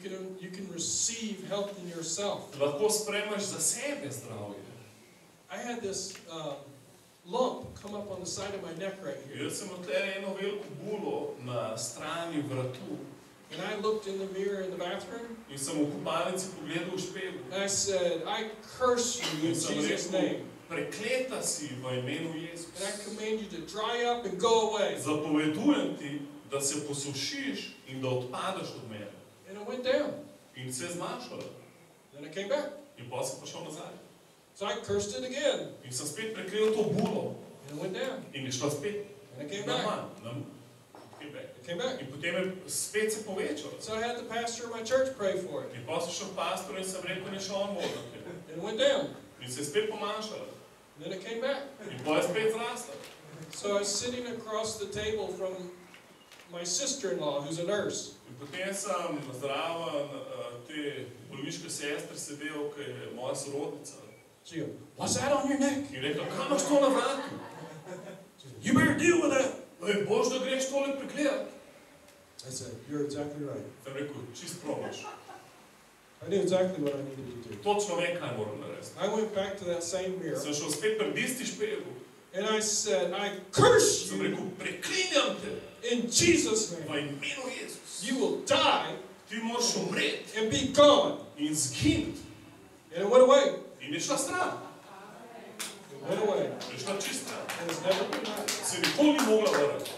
You can receive health in yourself. Lahko sprejmeš za sebe zdravje. I had this lump come up on the side of my neck right here. Jaz sem odtle eno veliko bulo na strani vratu. And I looked in the mirror in the bathroom. In sem v kopalnici pogledal v špegel. And I said, I curse you in Jesus' name. Prekleta si v imenu Jezus. And I command you to dry up and go away. Zapovedujem ti, da se posušiš in da odpadeš od mene. And it went down. In se je zmanjšalo. Then I came back. In potem sem prišel nazaj. So I cursed it again. In sem spet preklel to bulo. And it went down. In je šla spet And I came na back. manj. It came back. In potem je spet se povečalo. So I had the pastor of my church pray for it. In potem sem šel pastor in sem rekel, ne še on modno. And it went down. In se je spet pomanjšalo. And then it came back. In potem je spet zraslo. So I was sitting across the table from my sister-in-law, who's a nurse. In potem sem zraven te bolniške sestre sedel, ki je moja sorodnica. She goes, what's that on your neck? In rekel, kaj imaš to na vratu? You better deal with that. Bož, da greš tole pregledati. I said, you're exactly right. Sem rekel, čist probaš. I knew exactly what I needed to do. Točno vem, kaj moram narediti. I went back to that same mirror. Sem šel spet pred isti špegel. And I said, I curse Sem you rekel, preklinjam te in Jesus' name. v imenu Jezus. You will die Ti moraš umreti and be gone. in zginiti. And it went away. In je šla stran. It went away. Je šla čist stran. And it's never been back. Se nikoli ni mogla vrniti.